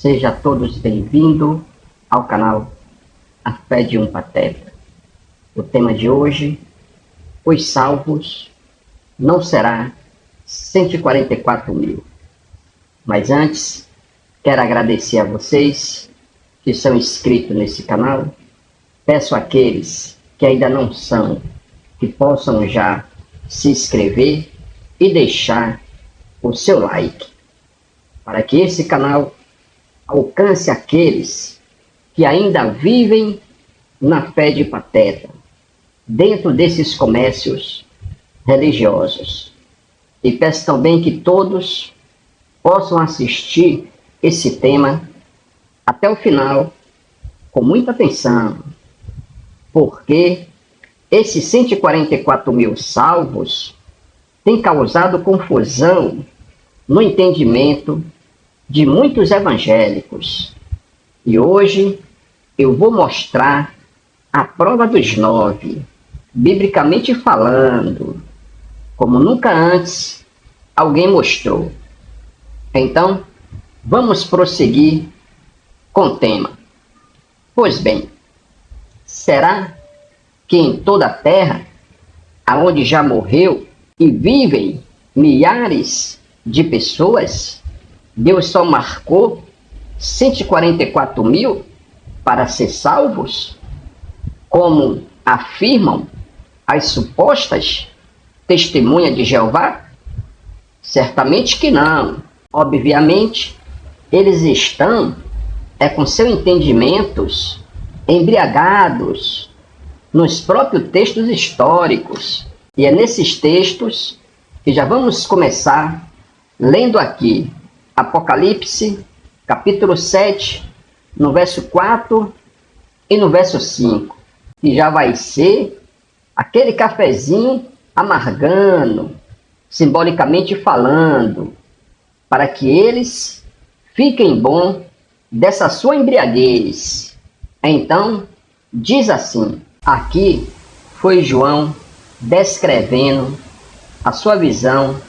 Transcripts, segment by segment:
Seja todos bem-vindos ao canal A Fé de um Pateta. O tema de hoje, os salvos não será 144 mil. Mas antes, quero agradecer a vocês que são inscritos nesse canal. Peço àqueles que ainda não são, que possam já se inscrever e deixar o seu like, para que esse canal alcance aqueles que ainda vivem na fé de Pateta, dentro desses comércios religiosos. E peço também que todos possam assistir esse tema até o final, com muita atenção, porque esses 144 mil salvos têm causado confusão no entendimento de muitos evangélicos. E hoje eu vou mostrar a prova dos 9, biblicamente falando, como nunca antes alguém mostrou. Então, vamos prosseguir com o tema. Pois bem, será que em toda a terra, aonde já morreu e vivem milhares de pessoas, Deus só marcou 144 mil para ser salvos, como afirmam as supostas testemunhas de Jeová? Certamente que não. Obviamente, eles estão com seus entendimentos embriagados nos próprios textos históricos. E é nesses textos que já vamos começar lendo aqui Apocalipse, capítulo 7, no verso 4 e no verso 5, que já vai ser aquele cafezinho amargando, simbolicamente falando, para que eles fiquem bom dessa sua embriaguez. Então, diz assim, aqui foi João descrevendo a sua visão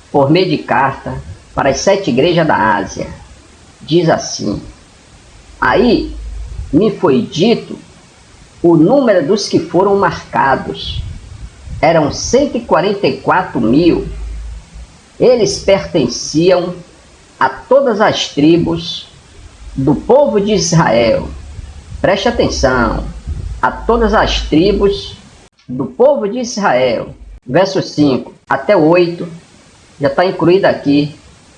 por meio de carta para as 7 igrejas da Ásia. Diz assim: aí me foi dito o número dos que foram marcados. Eram 144 mil. Eles pertenciam a todas as tribos do povo de Israel. Preste atenção. A todas as tribos do povo de Israel. Verso 5 até 8, já está incluído aqui,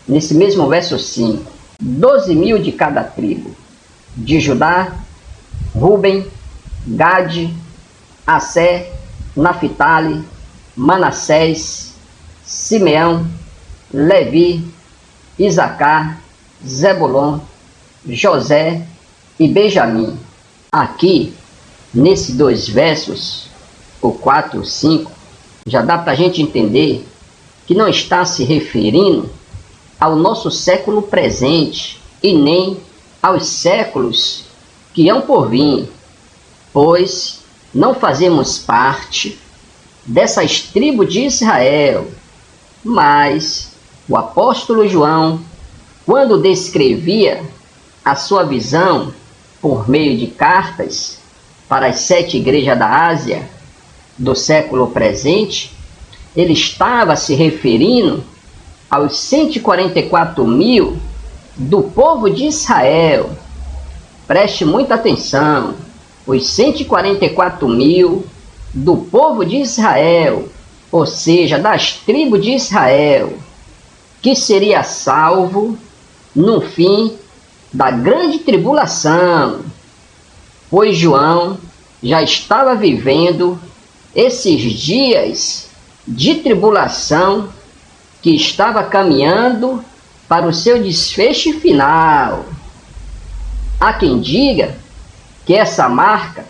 nesse mesmo verso 5. 12 mil de cada tribo. De Judá, Ruben, Gade, Assé, Naphtali, Manassés, Simeão, Levi, Isacar, Zebulon, José e Benjamim. Aqui, nesses 2 versos, o 4 e o 5, já dá para a gente entender que não está se referindo ao nosso século presente e nem aos séculos que hão por vir, pois não fazemos parte dessas tribos de Israel. Mas o apóstolo João, quando descrevia a sua visão por meio de cartas para as 7 igrejas da Ásia do século presente, ele estava se referindo aos 144 mil do povo de Israel. Preste muita atenção. Os 144 mil do povo de Israel, ou seja, das tribos de Israel, que seria salvo no fim da grande tribulação, pois João já estava vivendo esses dias de tribulação que estava caminhando para o seu desfecho final. Há quem diga que essa marca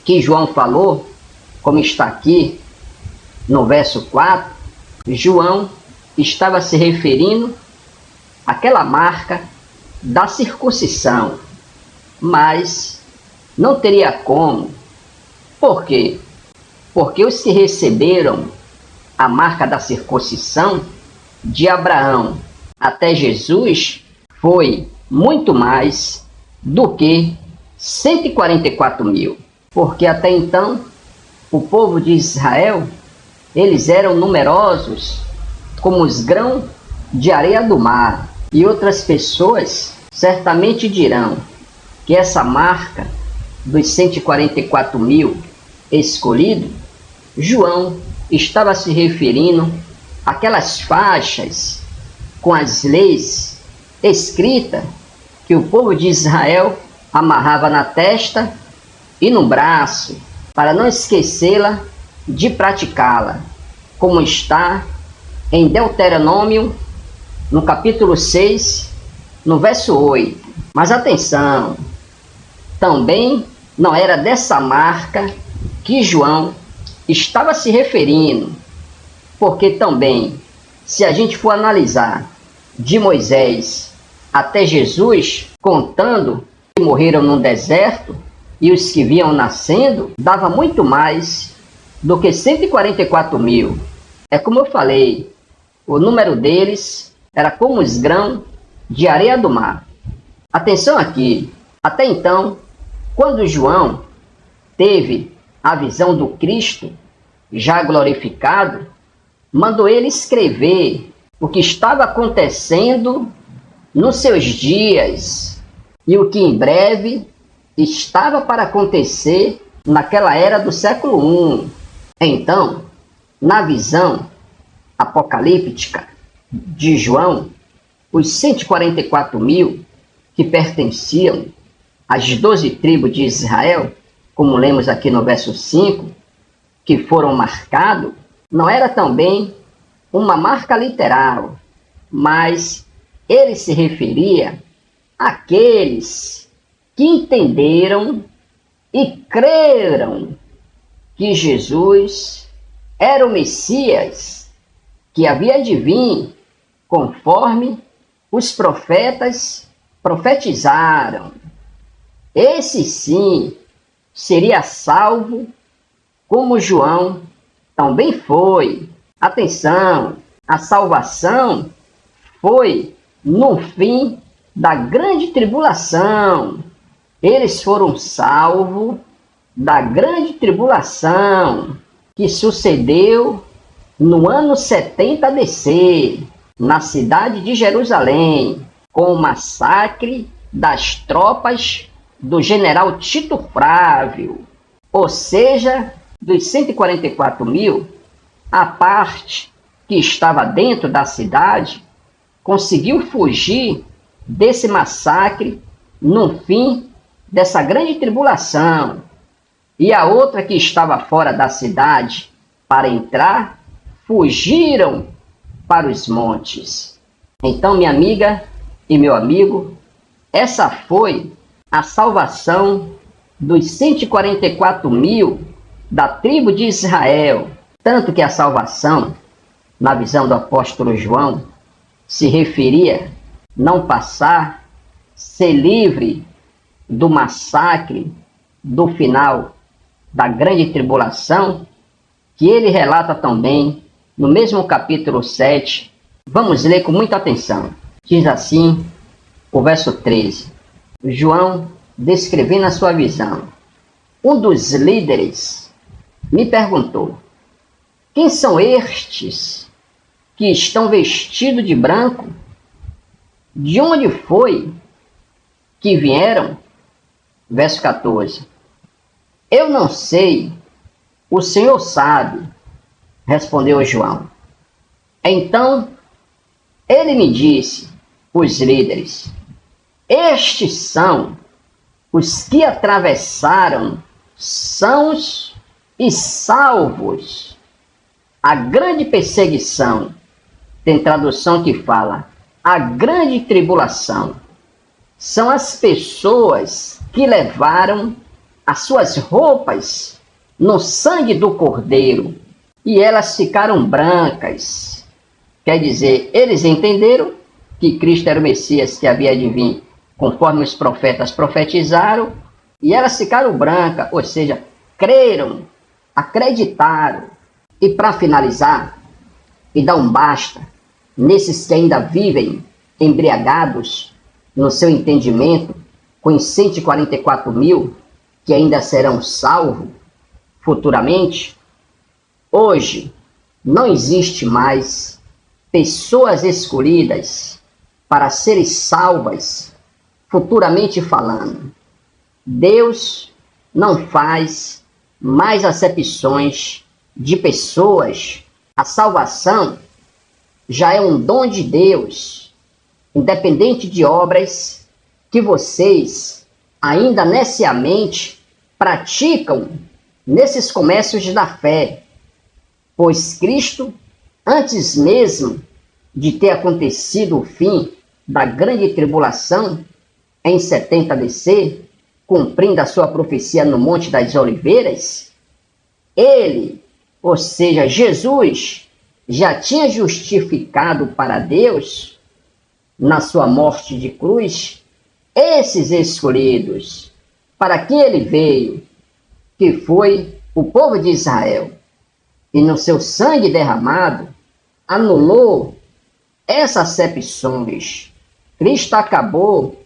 que João falou, como está aqui no verso 4, João estava se referindo àquela marca da circuncisão, mas não teria como. Por quê? Porque os que receberam a marca da circuncisão de Abraão até Jesus foi muito mais do que 144 mil, porque até então o povo de Israel, eles eram numerosos como os grãos de areia do mar. E outras pessoas certamente dirão que essa marca dos 144 mil escolhidos, João estava se referindo àquelas faixas com as leis escritas que o povo de Israel amarrava na testa e no braço, para não esquecê-la de praticá-la, como está em Deuteronômio, no capítulo 6, no verso 8. Mas atenção, também não era dessa marca que João estava se referindo, porque também, se a gente for analisar de Moisés até Jesus, contando que morreram no deserto e os que vinham nascendo, dava muito mais do que 144 mil. É como eu falei, o número deles era como os grãos de areia do mar. Atenção aqui, até então, quando João teve a visão do Cristo já glorificado, mandou ele escrever o que estava acontecendo nos seus dias e o que em breve estava para acontecer naquela era do século I. Então, na visão apocalíptica de João, os 144 mil que pertenciam às 12 tribos de Israel, como lemos aqui no verso 5, que foram marcados, não era também uma marca literal, mas ele se referia àqueles que entenderam e creram que Jesus era o Messias que havia de vir, conforme os profetas profetizaram. Esse sim seria salvo, como João também foi. Atenção, a salvação foi no fim da grande tribulação. Eles foram salvos da grande tribulação que sucedeu no ano 70 DC, na cidade de Jerusalém, com o massacre das tropas do general Tito Frávio. Ou seja, dos 144 mil, a parte que estava dentro da cidade conseguiu fugir desse massacre no fim dessa grande tribulação. E a outra que estava fora da cidade para entrar, fugiram para os montes. Então, minha amiga e meu amigo, essa foi a salvação dos 144 mil da tribo de Israel. Tanto que a salvação, na visão do apóstolo João, se referia não passar, ser livre do massacre, do final da grande tribulação, que ele relata também no mesmo capítulo 7. Vamos ler com muita atenção. Diz assim o verso 13. João, descrevendo a sua visão, um dos líderes me perguntou: quem são estes que estão vestidos de branco? De onde foi que vieram? Verso 14. Eu não sei, o Senhor sabe, respondeu João. Então ele me disse, os líderes: estes são os que atravessaram sãos e salvos a grande perseguição. Tem tradução que fala a grande tribulação. São as pessoas que levaram as suas roupas no sangue do Cordeiro e elas ficaram brancas. Quer dizer, eles entenderam que Cristo era o Messias que havia de vir, conforme os profetas profetizaram, e elas ficaram brancas, ou seja, creram, acreditaram. E para finalizar, e dar um basta nesses que ainda vivem embriagados no seu entendimento, com os 144 mil que ainda serão salvos futuramente? Hoje, não existe mais pessoas escolhidas para serem salvas futuramente falando. Deus não faz mais acepções de pessoas. A salvação já é um dom de Deus, independente de obras que vocês ainda neciamente praticam nesses comércios da fé. Pois Cristo, antes mesmo de ter acontecido o fim da grande tribulação, em 70 BC, cumprindo a sua profecia no Monte das Oliveiras, ele, ou seja, Jesus, já tinha justificado para Deus, na sua morte de cruz, esses escolhidos, para que ele veio, que foi o povo de Israel. E no seu sangue derramado, anulou essas acepções. Cristo acabou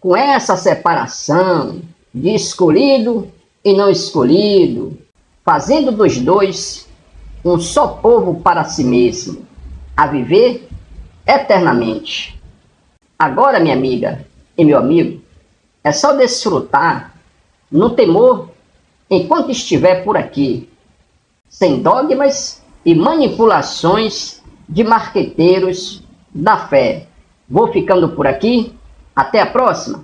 com essa separação de escolhido e não escolhido, fazendo dos dois um só povo para si mesmo, a viver eternamente. Agora, minha amiga e meu amigo, é só desfrutar no temor enquanto estiver por aqui, sem dogmas e manipulações de marqueteiros da fé. Vou ficando por aqui. Até a próxima.